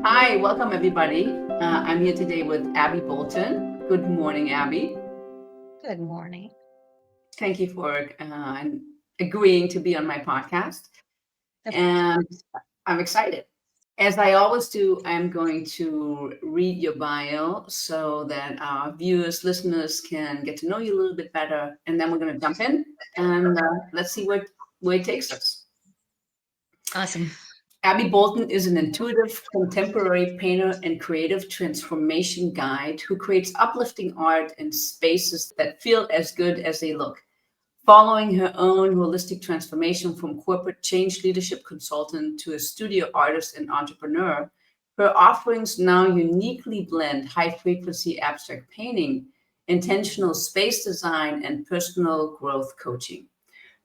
Hi, welcome everybody. I'm here today with Abby Bolton. Good morning, Abby. Good morning. Thank you for agreeing to be on my podcast. Of course. And I'm excited. As I always do, I'm going to read your bio so that our viewers, listeners can get to know you a little bit better. And then we're going to jump in and let's see where it takes us. Awesome. Abby Bolton is an intuitive contemporary painter and creative transformation guide who creates uplifting art in spaces that feel as good as they look. Following her own holistic transformation from corporate change leadership consultant to a studio artist and entrepreneur, her offerings now uniquely blend high frequency abstract painting, intentional space design, and personal growth coaching.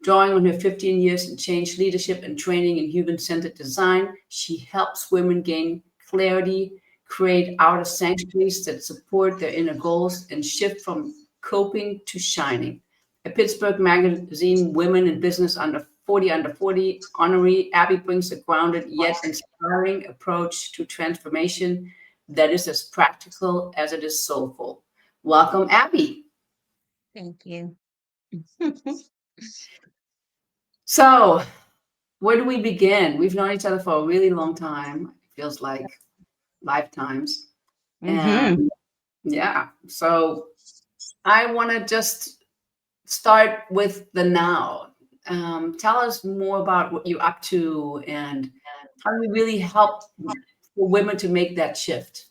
Drawing on her 15 years in change leadership and training in human centered design, she helps women gain clarity, create outer sanctuaries that support their inner goals, and shift from coping to shining. A Pittsburgh Magazine Women in Business Under 40 honoree, Abby brings a grounded yet inspiring approach to transformation that is as practical as it is soulful. Welcome, Abby. Thank you. So, where do we begin? We've known each other for a really long time. It feels like lifetimes. hmm And yeah, so I want to just start with the now. Tell us more about what you're up to and how you really help for women to make that shift.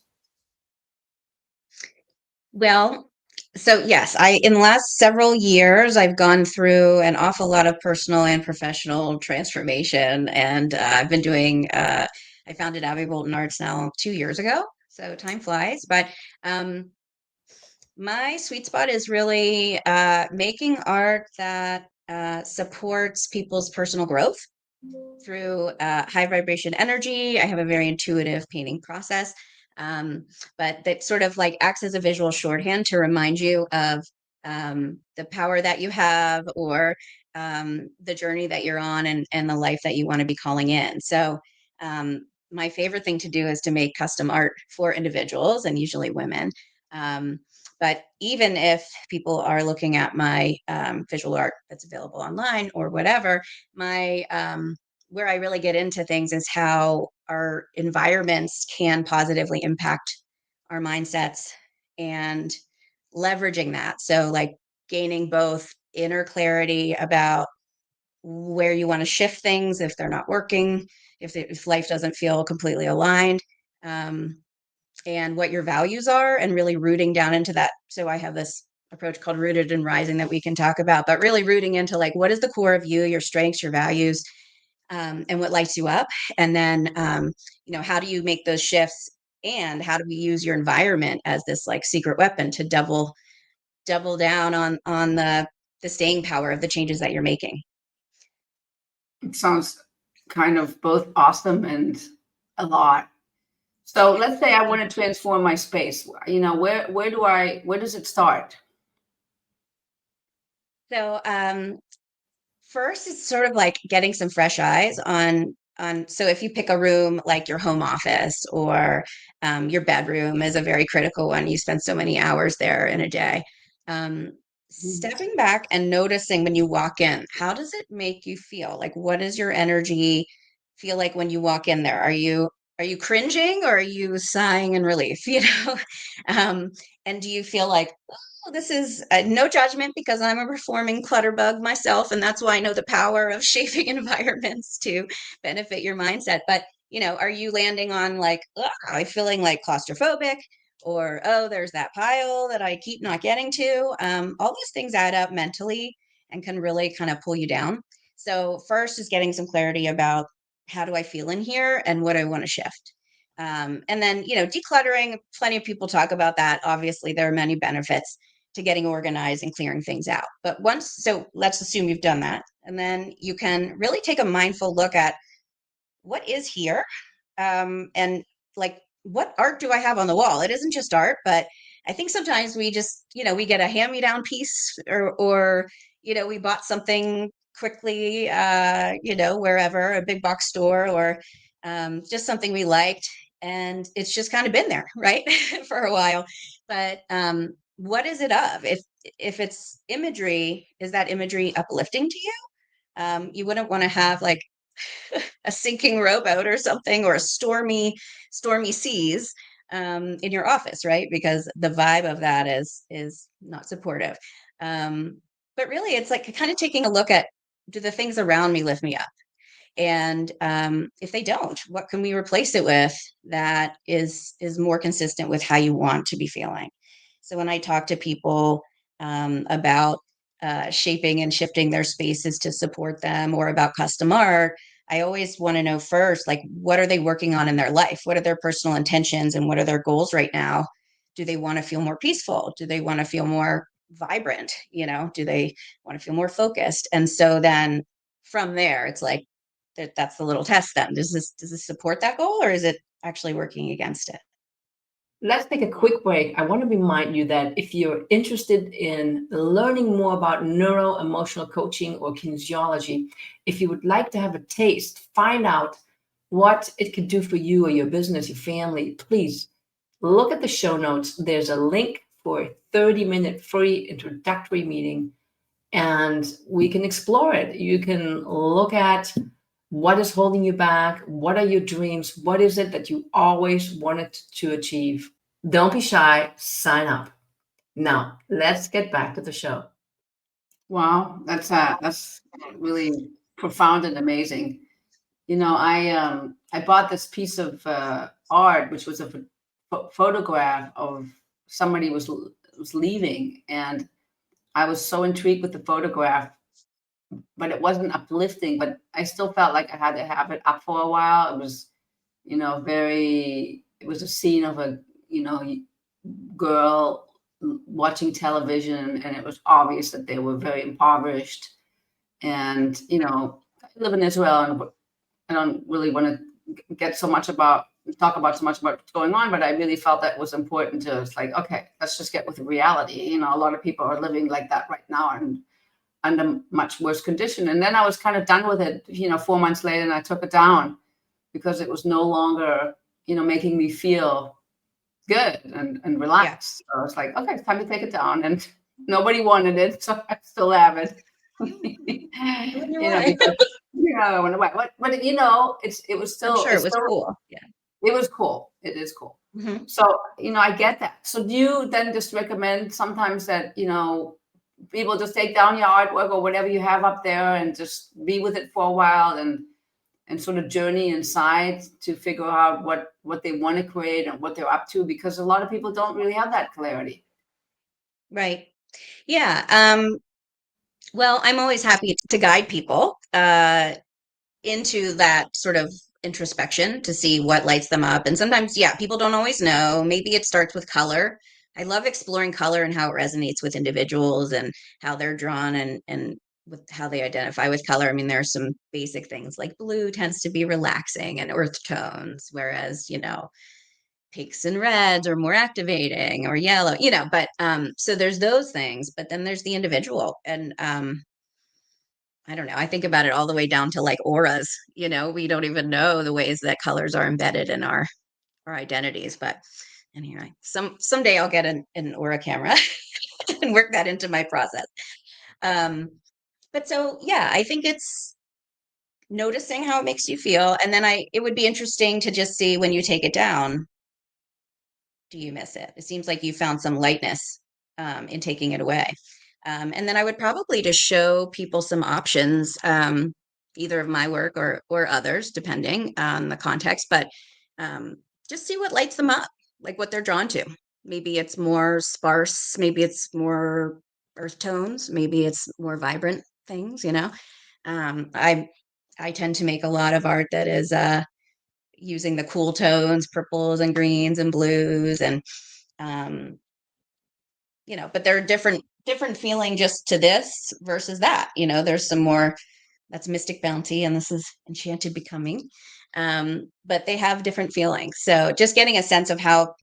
Well, so yes, I in the last several years I've gone through an awful lot of personal and professional transformation, and I've been doing. I founded Abby Bolton Arts now 2 years ago, so time flies. But um, my sweet spot is really making art that supports people's personal growth through high vibration energy. I have a very intuitive painting process, but that sort of like acts as a visual shorthand to remind you of the power that you have, or the journey that you're on, and the life that you want to be calling in. So, my favorite thing to do is to make custom art for individuals and usually women. Um, but even if people are looking at my visual art that's available online or whatever, my where I really get into things is how our environments can positively impact our mindsets, and leveraging that. So, like, gaining both inner clarity about where you want to shift things if they're not working, if life doesn't feel completely aligned, um, and what your values are, and really rooting down into that. So, I have this approach called rooted and rising that we can talk about, but really rooting into like what is the core of you, your strengths, your values, and what lights you up. And then, how do you make those shifts? And how do we use your environment as this like secret weapon to double down on the staying power of the changes that you're making? It sounds kind of both awesome and a lot. So let's say I want to transform my space. Where does it start? So, first, it's sort of like getting some fresh eyes on. So, if you pick a room like your home office, or your bedroom is a very critical one, you spend so many hours there in a day. Um, Stepping back and noticing when you walk in, how does it make you feel? Like, what does your energy feel like when you walk in there? Are you cringing, or are you sighing in relief? Um, and do you feel like, oh, this is no judgment, because I'm a performing clutter bug myself, and that's why I know the power of shaping environments to benefit your mindset. But are you landing on like, "Ugh, I'm feeling like claustrophobic," or, "Oh, there's that pile that I keep not getting to." All these things add up mentally and can really kind of pull you down. So first is getting some clarity about, how do I feel in here and what I want to shift. And then, decluttering, plenty of people talk about that. Obviously, there are many benefits to getting organized and clearing things out. But so let's assume you've done that. And then you can really take a mindful look at what is here, and like, what art do I have on the wall? It isn't just art, but I think sometimes we just, we get a hand me down piece, or, we bought something quickly, wherever, a big box store, or just something we liked. and it's just kind of been there, right, for a while. But what is it of? If it's imagery, is that imagery uplifting to you? You wouldn't want to have like a sinking rowboat or something, or a stormy seas in your office, right? Because the vibe of that is not supportive. But really, it's like kind of taking a look at, do the things around me lift me up? And if they don't, what can we replace it with that is more consistent with how you want to be feeling? So when I talk to people about shaping and shifting their spaces to support them, or about custom art, I always want to know first, like, what are they working on in their life? What are their personal intentions, and what are their goals right now? Do they want to feel more peaceful? Do they want to feel more vibrant? Do they want to feel more focused? And so then from there, it's like, that's the little test then. Does this support that goal, or is it actually working against it? Let's take a quick break. I want to remind you that if you're interested in learning more about neuro emotional coaching or kinesiology, if you would like to have a taste, find out what it could do for you or your business, your family, please look at the show notes. There's a link for a 30-minute free introductory meeting, and we can explore it. You can look at what is holding you back, what are your dreams, what is it that you always wanted to achieve. Don't be shy, sign up. Now, let's get back to the show. Wow, that's really profound and amazing. I bought this piece of art, which was a photograph of somebody was leaving, and I was so intrigued with the photograph, but it wasn't uplifting. But I still felt like I had to have it up for a while. It was, very. It was a scene of a girl watching television, and it was obvious that they were very impoverished. And I live in Israel, and I don't really want to talk about so much about what's going on, but I really felt that it was important to, it's like, okay, let's just get with the reality. A lot of people are living like that right now, and under much worse condition. And then I was kind of done with it, 4 months later, and I took it down because it was no longer, making me feel good and Yeah. relaxed. So it's like, okay, it's time to take it down. And nobody wanted it, so I still have it. When you want Because it. I wonder why. But it was I'm still sure it was cool. Yeah. it was cool. It is cool. Hmm. So I get that. So do you then just recommend sometimes that people just take down your artwork or whatever you have up there and just be with it for a while and sort of journey inside to figure out what they want to create and what they're up to, because a lot of people don't really have that clarity. Right. Yeah. Well, I'm always happy to guide people into that sort of introspection to see what lights them up. And sometimes, yeah, people don't always know. Maybe it starts with color. I love exploring color and how it resonates with individuals and how they're drawn and with how they identify with color. I mean, there are some basic things like blue tends to be relaxing and earth tones, whereas, pinks and reds are more activating, or yellow, but so there's those things, but then there's the individual. And I don't know. I think about it all the way down to like auras. We don't even know the ways that colors are embedded in our identities. But anyway, someday I'll get an aura camera and work that into my process. But so yeah, I think it's noticing how it makes you feel, and then it would be interesting to just see, when you take it down, do you miss it? It seems like you found some lightness in taking it away. And then I would probably just show people some options, either of my work or others, depending on the context. But um, just see what lights them up, like what they're drawn to. Maybe it's more sparse. Maybe it's more earth tones. Maybe it's more vibrant things. I tend to make a lot of art that is using the cool tones, purples and greens and blues, and um, but there are different feeling just to this versus that. There's some more, that's mystic bounty, and this is enchanted becoming. But they have different feelings. So just getting a sense of how,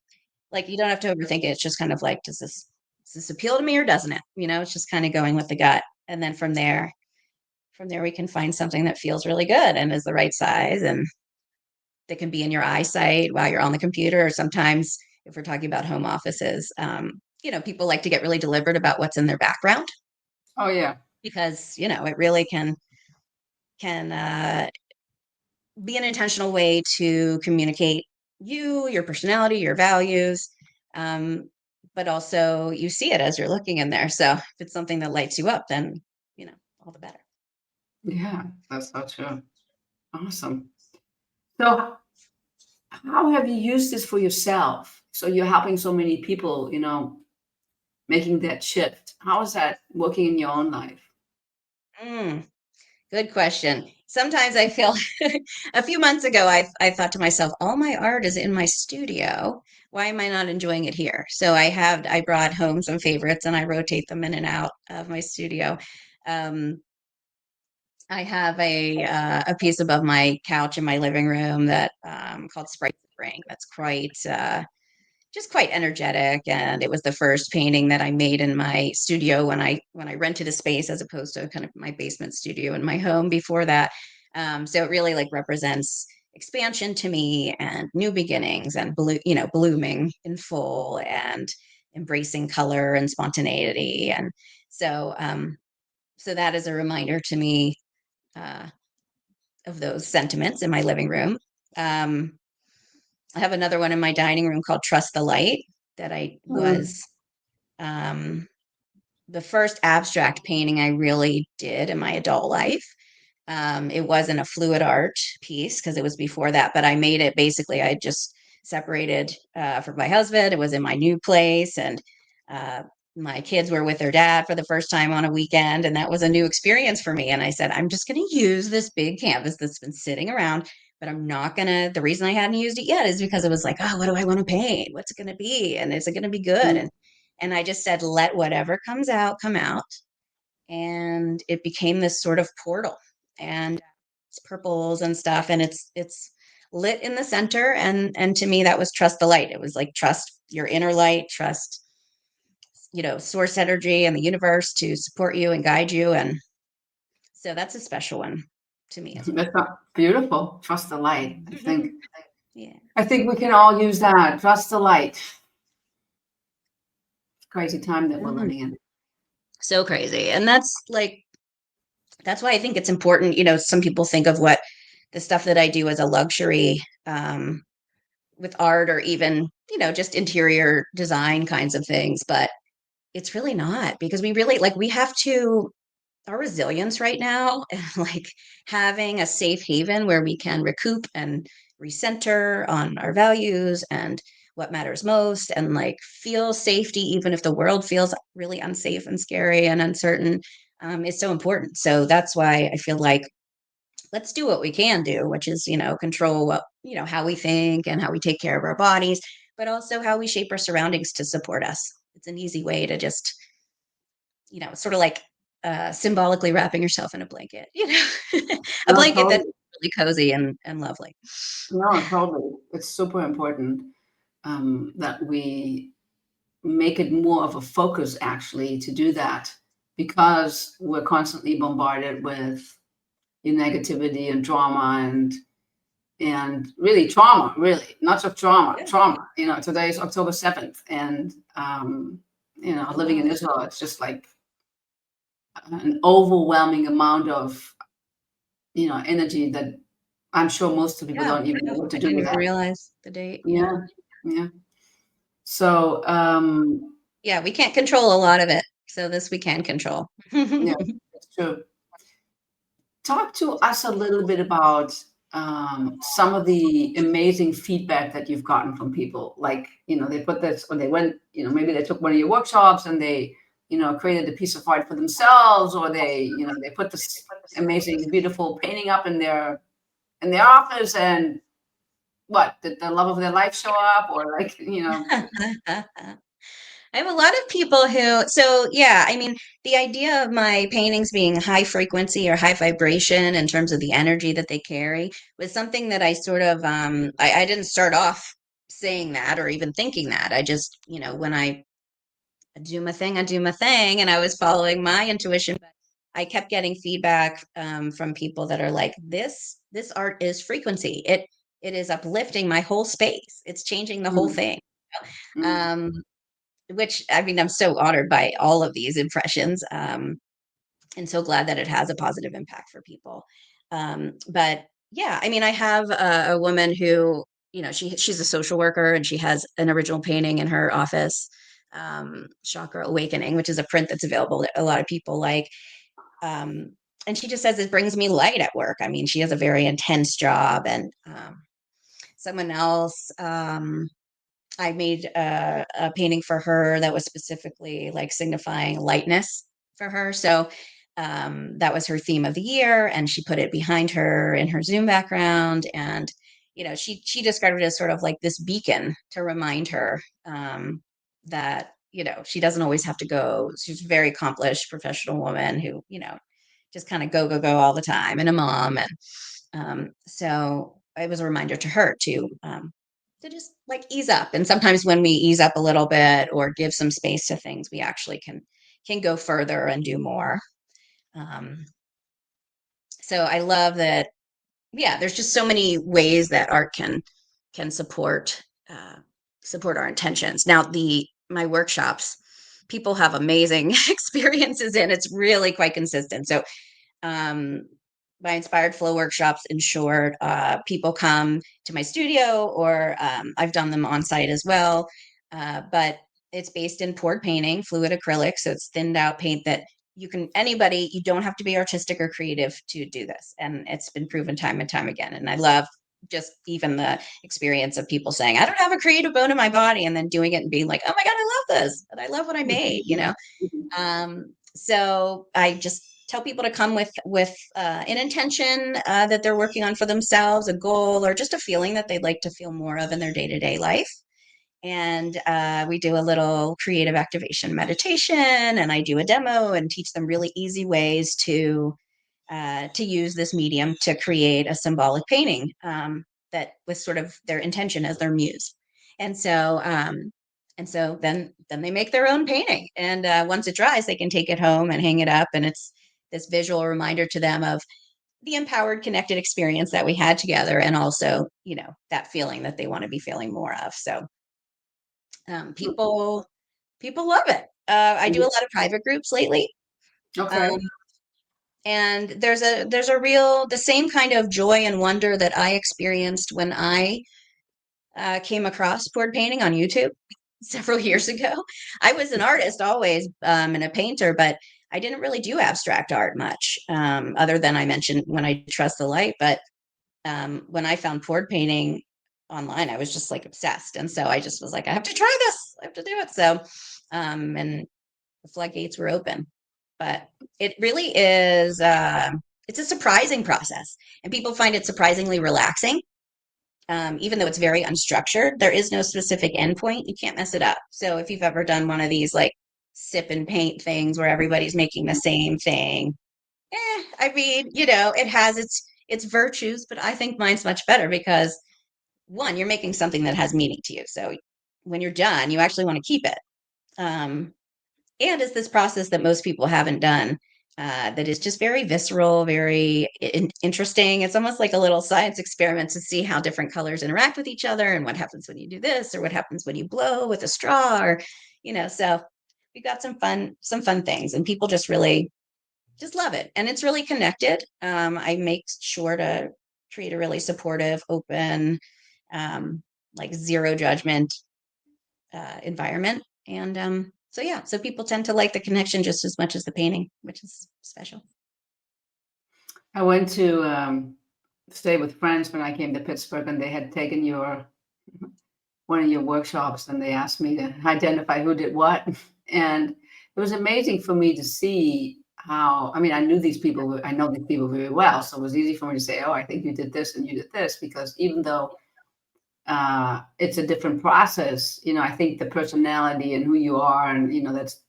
like, you don't have to overthink it. It's just kind of like, does this appeal to me or doesn't it? It's just kind of going with the gut. And then from there we can find something that feels really good and is the right size, and that can be in your eyesight while you're on the computer, or sometimes if we're talking about home offices, people like to get really deliberate about what's in their background Oh yeah. because, it really can be an intentional way to communicate your personality, your values. But also you see it as you're looking in there. So if it's something that lights you up, then, all the better. Yeah, that's so true. Awesome. So how have you used this for yourself? So you're helping so many people, making that shift. How is that working in your own life? Mm, good question. Sometimes I feel a few months ago, I thought to myself, all my art is in my studio. Why am I not enjoying it here? So I brought home some favorites and I rotate them in and out of my studio. Um, I have a piece above my couch in my living room that called Sprite Spring. That's quite just quite energetic, and it was the first painting that I made in my studio when I rented a space as opposed to kind of my basement studio in my home before that. So it really like represents expansion to me and new beginnings and blooming in full and embracing color and spontaneity. And so that is a reminder to me uh, of those sentiments in my living room. Um, I have another one in my dining room called Trust the Light that I Mm. was um, the first abstract painting I really did in my adult life. It wasn't a fluid art piece because it was before that, but I made it basically. I just separated from my husband. It was in my new place, and uh, my kids were with their dad for the first time on a weekend, and that was a new experience for me. And I said, I'm just going to use this big canvas that's been sitting around, but I'm not going to. The reason I hadn't used it yet is because it was like, oh, what do I want to paint? What's it going to be? And is it going to be good? Mm. And I just said, let whatever comes out come out, and it became this sort of portal, and it's purples and stuff, and it's lit in the center, and to me that was trust the light. It was like trust your inner light, trust source energy and the universe to support you and guide you, and so that's a special one to me as well. That's not beautiful. Trust the light. I think. Yeah. I think we can all use that. Trust the light. Crazy time that we're Mhm. living in. So crazy, and that's why I think it's important. Some people think of what the stuff that I do as a luxury, with art, or even just interior design kinds of things, but it's really not, because we really like we have to our resilience right now, and like having a safe haven where we can recoup and recenter on our values and what matters most, and like feel safety even if the world feels really unsafe and scary and uncertain, is so important. So that's why I feel like let's do what we can do, which is, control how we think and how we take care of our bodies, but also how we shape our surroundings to support us. It's an easy way to just, sort of like symbolically wrapping yourself in a blanket, a No, blanket that's totally. really cozy and lovely. No, totally. It's super important that we make it more of a focus actually to do that because we're constantly bombarded with negativity and drama and really trauma, really not just trauma, Yeah. trauma. Today is October 7th, and Oh, living in wow. Israel, it's just like an overwhelming amount of energy that I'm sure most people Yeah. don't even know what to I do didn't with even that. realize the date. Yeah. Yeah, yeah. So Yeah. We can't control a lot of it. So this we can control. yeah, it's true. Talk to us a little bit about some of the amazing feedback that you've gotten from people. Like, they put this, or they went, maybe they took one of your workshops and they, created a piece of art for themselves, or they put this amazing, beautiful painting up in their office, and what, did the love of their life show up, or like, I have a lot of people so yeah, I mean, the idea of my paintings being high frequency or high vibration in terms of the energy that they carry was something that I sort of, I didn't start off saying that or even thinking that. I just, when I do my thing, I do my thing, and I was following my intuition. But I kept getting feedback from people that are like, this art is frequency. it is uplifting my whole space. It's changing the whole Mm, thing. mm, Um, which I mean, I'm so honored by all of these impressions. And so glad that it has a positive impact for people. But yeah, I mean, I have a woman who, she's a social worker and she has an original painting in her office, Chakra Awakening, which is a print that's available that a lot of people like. Um, and she just says it brings me light at work. I mean, she has a very intense job, and someone else. I made a painting for her that was specifically like signifying lightness for her. So that was her theme of the year, and she put it behind her in her Zoom background. And she described it as sort of like this beacon to remind her that she doesn't always have to go. She's a very accomplished professional woman who just kind of go all the time, and a mom, and so it was a reminder to her to just like ease up. And sometimes when we ease up a little bit or give some space to things, we actually can go further and do more. Um, so I love that. Yeah, there's just so many ways that art can support our intentions. Now, the my workshops, people have amazing experiences in. It's really quite consistent. So um, my inspired flow workshops, in short, people come to my studio, or I've done them on site as well. But it's based in poured painting, fluid acrylic. So it's thinned out paint that you don't have to be artistic or creative to do this. And it's been proven time and time again. And I love just even the experience of people saying, I don't have a creative bone in my body, and then doing it and being like, oh my God, I love this. And I love what I made. So I just tell people to come with an intention that they're working on for themselves, a goal, or just a feeling that they'd like to feel more of in their day-to-day life. And we do a little creative activation meditation, and I do a demo and teach them really easy ways to use this medium to create a symbolic painting that with sort of their intention as their muse. And so then they make their own painting, and once it dries, they can take it home and hang it up, and it's this visual reminder to them of the empowered, connected experience that we had together, and also that feeling that they want to be feeling more of. So people love it. I do a mm. lot of private groups lately. Um, Okay. and there's a real the same kind of joy and wonder that I experienced when I came across poured painting on YouTube several years ago. I was an artist always, and a painter, but I didn't really do abstract art much, other than I mentioned when I trust the light. But when I found poured painting online, I was just like obsessed, and so I just was like, I have to try this. I have to do it. So, and the floodgates were open. But it really is. It's a surprising process, and people find it surprisingly relaxing. Even though it's very unstructured, there is no specific endpoint. You can't mess it up. So if you've ever done one of these like sip and paint things where everybody's making the same thing, I mean, it has its virtues, but I think mine's much better because one, you're making something that has meaning to you. So when you're done, you actually want to keep it. Um, and it's this process that most people haven't done, that is just very visceral, very interesting. It's almost like a little science experiment to see how different colors interact with each other, and what happens when you do this, or what happens when you blow with a straw, or so we got some fun things, and people just really just love it, and it's really connected. I make sure to create a really supportive, open, like zero judgment environment. And so yeah, so people tend to like the connection just as much as the painting, which is special. I went to stay with friends when I came to Pittsburgh, and they had taken one of your workshops, and they asked me to identify who did what. And it was amazing for me to see how, I mean, I know these people very well. So it was easy for me to say, oh, I think you did this and you did this, because even though it's a different process, I think the personality and who you are, and,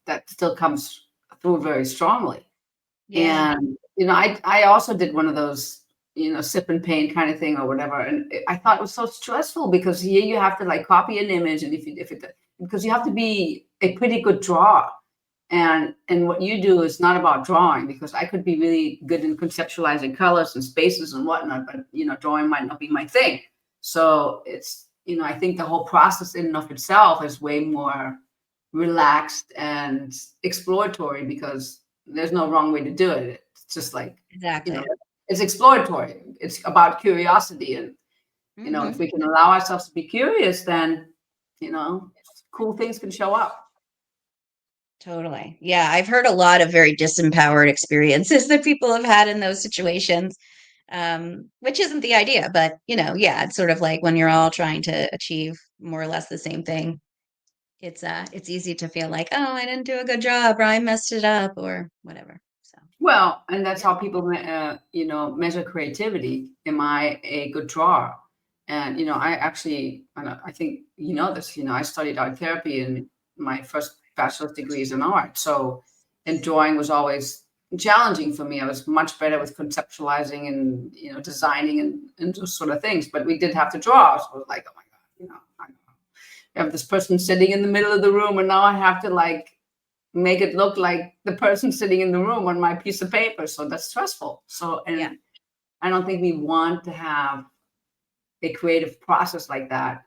that still comes through very strongly. Yeah. And, I also did one of those, sip and paint kind of thing or whatever. And I thought it was so stressful, because here you have to like copy an image, and because you have to be a pretty good drawer. And what you do is not about drawing, because I could be really good in conceptualizing colors and spaces and whatnot, but drawing might not be my thing. So it's, I think the whole process in and of itself is way more relaxed and exploratory because there's no wrong way to do it. It's just like, you know, Exactly. it's exploratory. It's about curiosity. And, if Hmm. we can allow ourselves to be curious, then, you know, cool things can show up. Totally. Yeah, I've heard a lot of very disempowered experiences that people have had in those situations, which isn't the idea, but yeah, it's sort of like when you're all trying to achieve more or less the same thing. It's easy to feel like, oh, I didn't do a good job, or I messed it up, or whatever. So Well, and that's yeah, how people, measure creativity. Am I a good drawer? And I actually, I think this. I studied art therapy, and my first bachelor's degree is in art. So, and drawing was always challenging for me. I was much better with conceptualizing and designing and those sort of things. But we did have to draw. So I was like, oh my god, I have this person sitting in the middle of the room, and now I have to like make it look like the person sitting in the room on my piece of paper. So that's stressful. So, yeah, and I don't think we want to have a creative process like that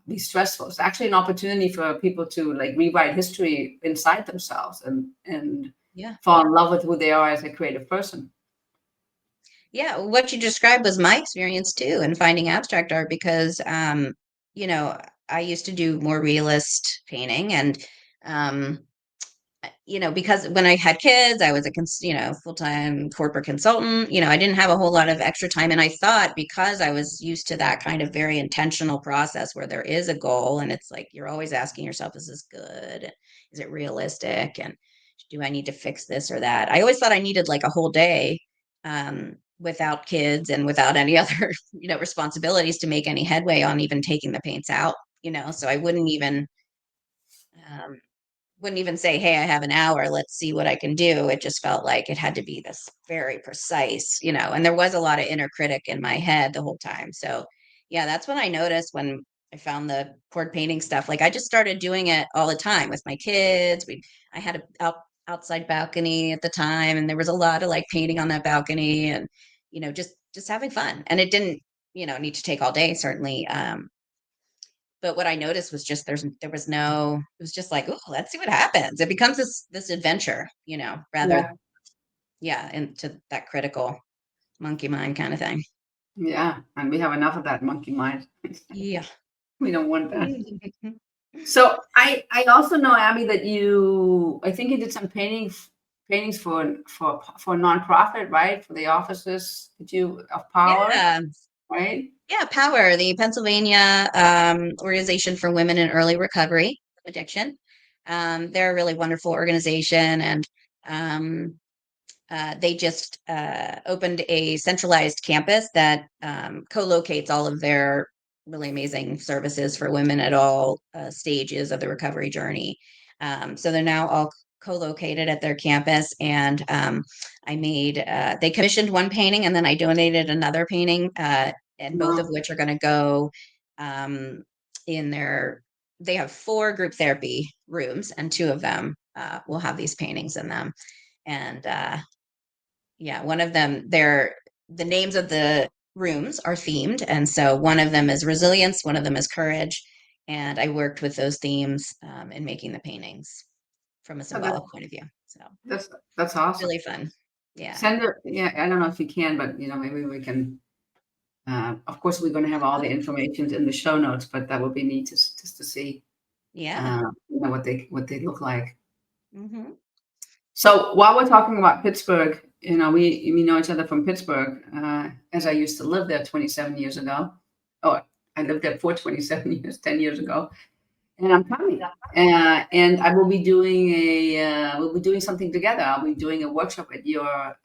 be stressful. It's actually an opportunity for people to like rewrite history inside themselves and yeah, fall in love with who they are as a creative person. yeah. What you described was my experience too in finding abstract art because, you know, I used to do more realist painting and, um, because when I had kids, I was full-time corporate consultant. I didn't have a whole lot of extra time. And I thought because I was used to that kind of very intentional process where there is a goal and it's like you're always asking yourself, is this good? Is it realistic? And do I need to fix this or that? I always thought I needed like a whole day without kids and without any other, responsibilities to make any headway on even taking the paints out, so I um, wouldn't even say, "Hey, I have an hour. Let's see what I can do." It just felt like it had to be this very precise, and there was a lot of inner critic in my head the whole time. So, yeah, that's when I noticed when I found the poured painting stuff. Like I just started doing it all the time with my kids. I had a outside balcony at the time, and there was a lot of like painting on that balcony, and just having fun. And it didn't, need to take all day, certainly. But what I noticed was just it was just like, oh, let's see what happens. It becomes this adventure, rather, Yeah. yeah, into that critical monkey mind kind of thing. Yeah. And we have enough of that monkey mind. Yeah. We don't want that. So I also know, Abby, that I think you did some paintings for a nonprofit, right? For the offices that you of power, Yeah. right? Yeah. Power, the Pennsylvania Organization for Women in Early Recovery from Addiction. They're a really wonderful organization. And um, they just opened a centralized campus that co-locates all of their really amazing services for women at all stages of the recovery journey. So they're now all co-located at their campus, and they commissioned one painting, and then I donated another painting, and both of Wow. which are going to go um, in their. They have 4 group therapy rooms, and 2 of them will have these paintings in them. And yeah, one of them, the names of the rooms are themed. And so one of them is resilience, one of them is courage. And I worked with those themes in making the paintings from a Oh, that, symbolic point of view. So that's awesome. really fun. Yeah. Send it. Yeah, I don't know if you can, but maybe we can. Of course, we're going to have all the information in the show notes, but that would be neat just to see, Yeah. what they look like. Hmm. So while we're talking about Pittsburgh, we know each other from Pittsburgh, as I used to live there 27 years ago. Oh, I lived there for 27 years, 10 years ago, and I'm coming. And I will be doing we'll be doing something together. I'll be doing a workshop at your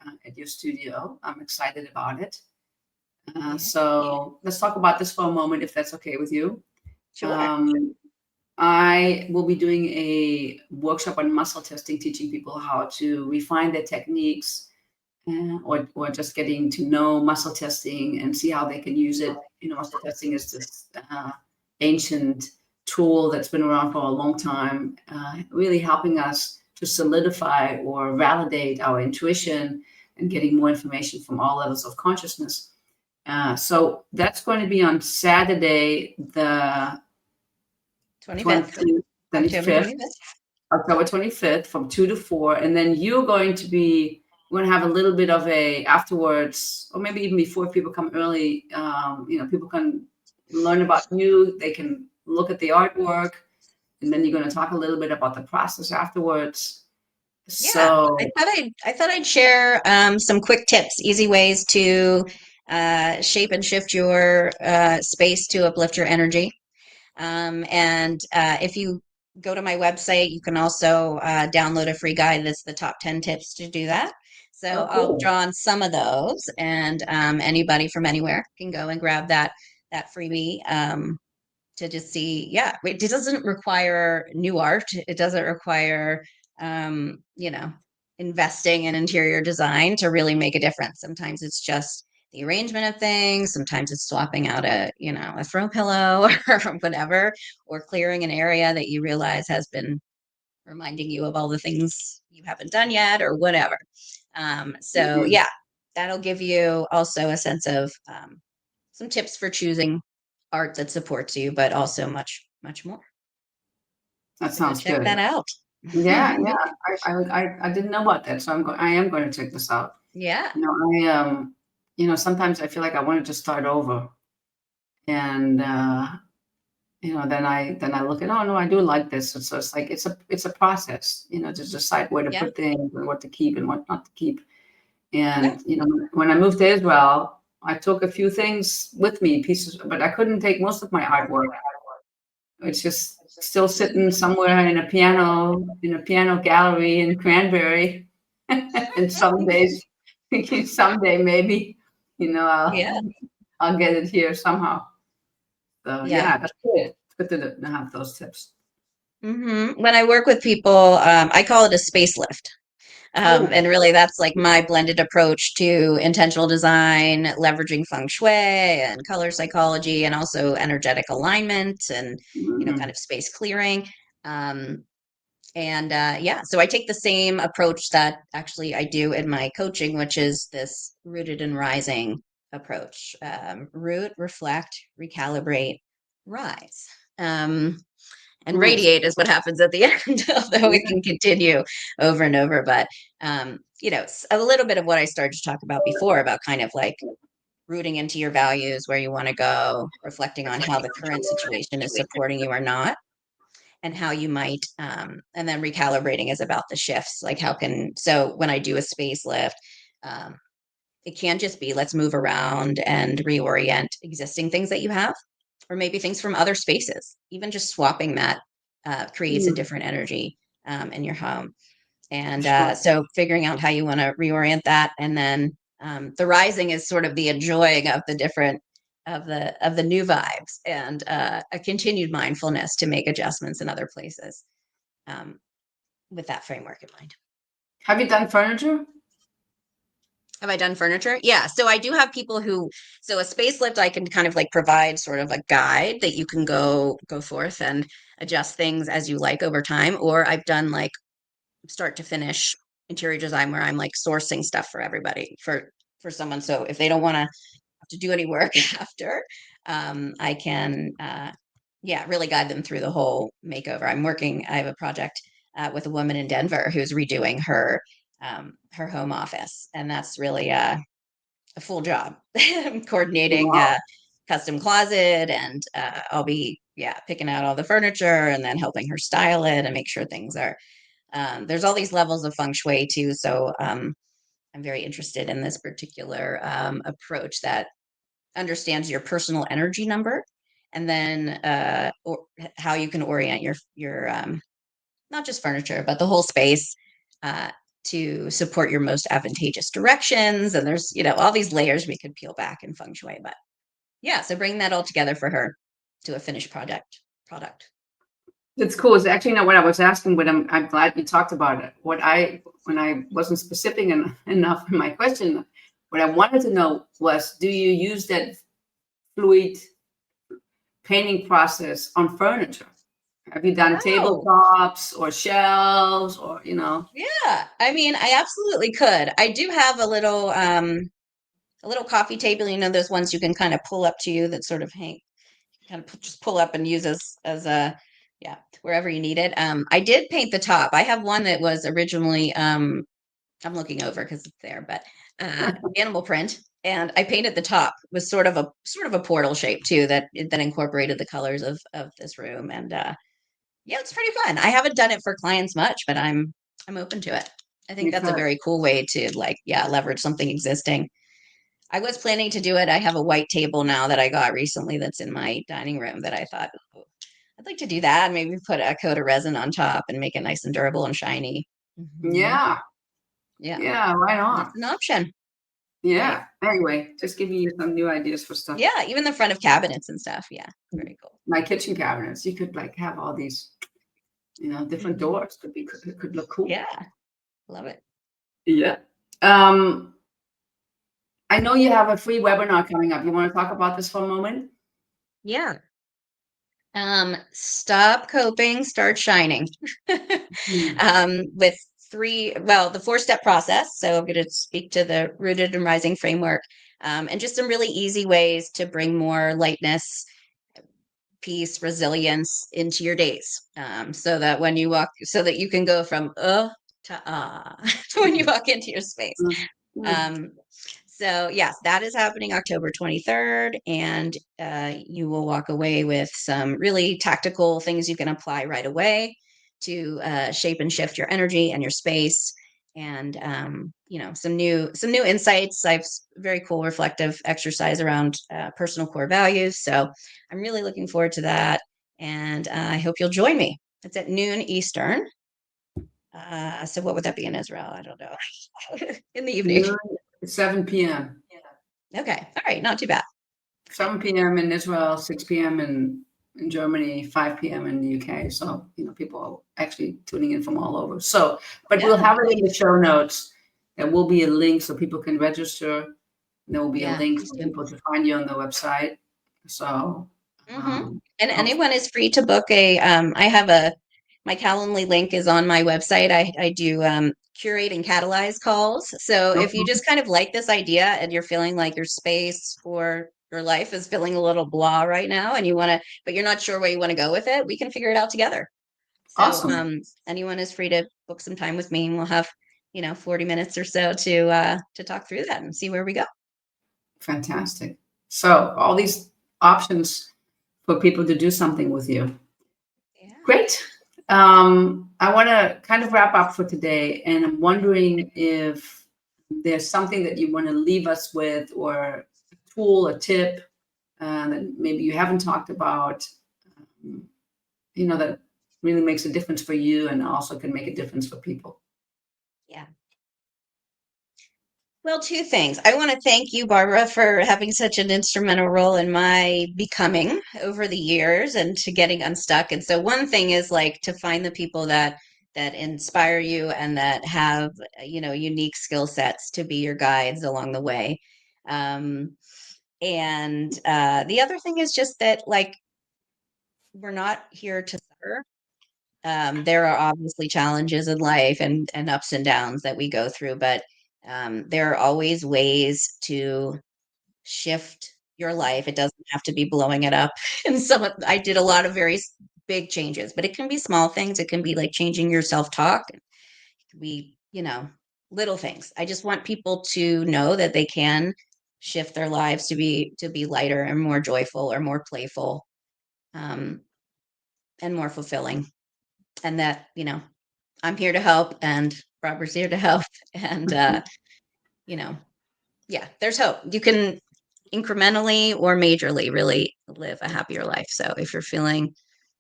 studio. I'm excited about it. Yeah. So let's talk about this for a moment, if that's okay with you. Sure. Um, I will be doing a workshop on muscle testing, teaching people how to refine their techniques, or just getting to know muscle testing and see how they can use it. Muscle testing is this ancient tool that's been around for a long time, really helping us to solidify or validate our intuition and getting more information from all levels of consciousness. So that's going to be on Saturday, the 25th, 20, October 25th, 25th. October 25th from 2 to 4. And then you're going to be, we're going to have a little bit of a afterwards, or maybe even before people come early, people can learn about you. They can look at the artwork. And then you're going to talk a little bit about the process afterwards. Yeah, So, I thought I'd share some quick tips, easy ways to shape and shift your space to uplift your energy. And if you go to my website, you can also download a free guide that's the top 10 tips to do that. So oh, I'll cool. draw on some of those, and anybody from anywhere can go and grab that freebie. To just see, yeah, it doesn't require new art. It doesn't require, um, you know, investing in interior design to really make a difference. Sometimes it's just the arrangement of things. Sometimes it's swapping out a throw pillow or whatever, or clearing an area that you realize has been reminding you of all the things you haven't done yet or whatever. So Mhm. yeah, that'll give you also a sense of some tips for choosing art that supports you, but also much, much more. That So go sounds check good. that out. Yeah, yeah. I didn't know about that, so I am going to check this out. Yeah. Sometimes I feel like I wanted to start over, and then I look at, oh no, I do like this. So it's like it's a process, to decide where to Yeah. put things and what to keep and what not to keep. Yeah. And when I moved to Israel, I took a few things with me, pieces, but I couldn't take most of my artwork. It's just still sitting somewhere in a piano gallery in Cranberry. And some days, someday maybe, Yeah. I'll get it here somehow. So Yeah. yeah, that's good. It's good to have those tips. When I work with people, I call it a space lift. Oh, And really, that's like my blended approach to intentional design, leveraging feng shui and color psychology, and also energetic alignment and, kind mm, of space clearing. Um, And yeah, so I take the same approach that actually I do in my coaching, which is this rooted and rising approach. Root, reflect, recalibrate, rise. And nice. radiate is what happens at the end, although we Yeah. can continue over and over. But, it's a little bit of what I started to talk about before about kind of like rooting into your values, where you want to go, reflecting on how the current situation is supporting you or not, and how you might and then recalibrating is about the shifts, like so when I do a space lift, um, it can just be let's move around and reorient existing things that you have, or maybe things from other spaces. Even just swapping that creates a Mm, different energy in your home. for And sure. so figuring out how you want to reorient that, and then the rising is sort of the enjoying of the different of the new vibes, and a continued mindfulness to make adjustments in other places, um, with that framework in mind. Have you done furniture? Have I done furniture? Yeah. So I do have people so a space lift, I can kind of like provide sort of a guide that you can go forth and adjust things as you like over time. Or I've done like start to finish interior design where I'm like sourcing stuff for everybody for someone. So if they don't want to have to do any work after, I can yeah, really guide them through the whole makeover. I have a project with a woman in Denver who's redoing her home office, and that's really a full job. Coordinating Wow. custom closet, and I'll be, yeah, picking out all the furniture and then helping her style it and make sure things are there's all these levels of feng shui too. So I'm very interested in this particular approach that understands your personal energy number, and then how you can orient your not just furniture, but the whole space uh, to support your most advantageous directions. And there's, all these layers we could peel back in feng shui. But yeah, so bring that all together for her to a finished product. It's cool. It's actually not what I was asking, but I'm glad you talked about it. When I wasn't specific enough in my question, what I wanted to know was, do you use that fluid painting process on furniture? Have you done Oh, tabletops or shelves or? yeah. I mean, I absolutely could. I do have a little a little coffee table. You know, those ones you can kind of pull up to you that sort of hang, kind of just pull up and use as a, yeah, wherever you need it. I did paint the top. I have one that was originally, I'm looking over because it's there, but animal print. And I painted the top with sort of a portal shape too that incorporated the colors of this room. And yeah, it's pretty fun. I haven't done it for clients much, but I'm open to it. I think that's a Because very cool way to like, yeah, leverage something existing. I was planning to do it. I have a white table now that I got recently that's in my dining room that I thought, "Oh, I'd like to do that. Maybe put a coat of resin on top and make it nice and durable and shiny." Mhm. yeah, Yeah, yeah, right that's on. an option, right? Yeah. Anyway, just giving you some new ideas for stuff. Yeah, even the front of cabinets and stuff. Yeah, very cool. My kitchen cabinets, you could like have all these, different Mhm. doors. Could look cool. Yeah, love it. Yeah. Um, I know you have a free webinar coming up. You want to talk about this for a moment? Yeah. Stop coping, start shining. Hmm. With the 4-step process. So I'm going to speak to the rooted and rising framework, and just some really easy ways to bring more lightness, peace, resilience into your days. So that you can go from to when you walk into your space. Mm, mm. Um, so yes, that is happening October 23rd, and you will walk away with some really tactical things you can apply right away to shape and shift your energy and your space, and some new insights. Very cool reflective exercise around personal core values. So I'm really looking forward to that, and I hope you'll join me. It's at noon Eastern. So what would that be in Israel? I don't know. In the evening. Noon, 7 p.m. Okay. All right. Not too bad. 7 p.m. in Israel, 6 p.m. in Germany, 5 p.m. in the UK. So, people are actually tuning in from all over. So, but Yeah. we'll have it in the show notes. There will be a link so people can register. There will be a Yeah. link Please for do. people to find you on the website. So, Hmm. um, And I'll- anyone is free to book I have my Calendly link is on my website. I do curate and catalyze calls. So if you just kind of like this idea and you're feeling like your space or your life is feeling a little blah right now and but you're not sure where you want to go with it, we can figure it out together. So awesome. anyone is free to book some time with me and we'll have, 40 minutes or so to talk through that and see where we go. Fantastic. So, all these options for people to do something with you. Yeah. Great. I want to kind of wrap up for today, and I'm wondering if there's something that you want to leave us with, or a tool, a tip that maybe you haven't talked about, um, that really makes a difference for you and also can make a difference for people. Yeah. Well, two things. I want to thank you, Barbara, for having such an instrumental role in my becoming over the years and to getting unstuck. And so one thing is like to find the people that inspire you and that have, unique skill sets to be your guides along the way. Um, and the other thing is just that like we're not here to suffer. There are obviously challenges in life and ups and downs that we go through, but there are always ways to shift your life. It doesn't have to be blowing it up. And I did a lot of very big changes, but it can be small things. It can be like changing your self-talk. It can be, little things. I just want people to know that they can shift their lives to be lighter and more joyful or more playful, um, and more fulfilling. And that, I'm here to help and Robert's here to help. And, you know, yeah, there's hope. You can incrementally or majorly really live a happier life. So if you're feeling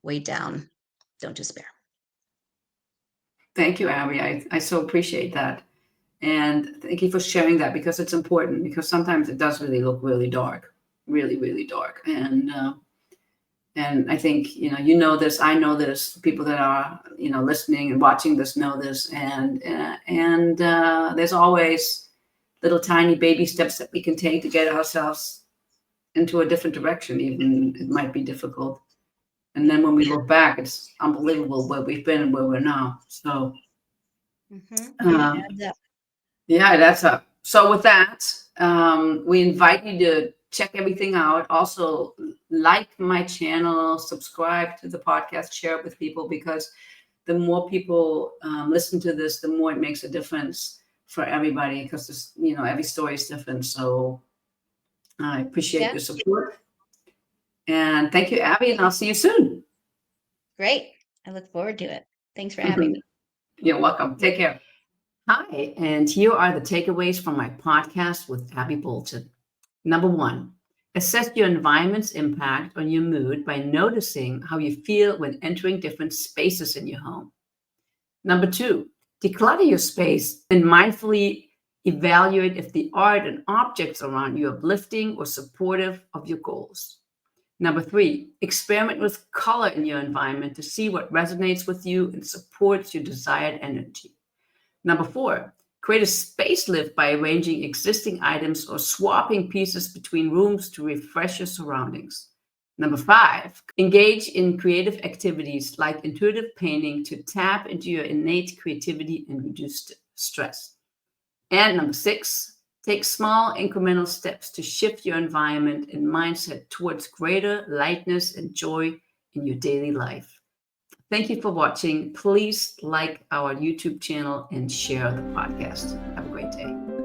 weighed down, don't despair. Thank you, Abby. I so appreciate that. And thank you for sharing that, because it's important, because sometimes it does really look really dark, really, really dark. And I think, this, I know this, people that are, listening and watching this know this. And there's always little tiny baby steps that we can take to get ourselves into a different direction, even it might be difficult. And then when we look back, it's unbelievable where we've been and where we're now. So, Mm-hmm. um, yeah, that's up. So with that, We invite you to check everything out. Also, like my channel, subscribe to the podcast, share it with people, because the more people listen to this, the more it makes a difference for everybody, because every story is different. So I appreciate Yeah, your support. And thank you, Abby, and I'll see you soon. great. I look forward to it. Thanks for having me. You're welcome. Take care. Hi, and here are the takeaways from my podcast with Abby Bolton. Number one, assess your environment's impact on your mood by noticing how you feel when entering different spaces in your home. Number two, declutter your space and mindfully evaluate if the art and objects around you are uplifting or supportive of your goals. Number three, experiment with color in your environment to see what resonates with you and supports your desired energy. Number four, create a space lift by arranging existing items or swapping pieces between rooms to refresh your surroundings. Number five, engage in creative activities like intuitive painting to tap into your innate creativity and reduce stress. And number six, take small incremental steps to shift your environment and mindset towards greater lightness and joy in your daily life. Thank you for watching. Please like our YouTube channel and share the podcast. Have a great day.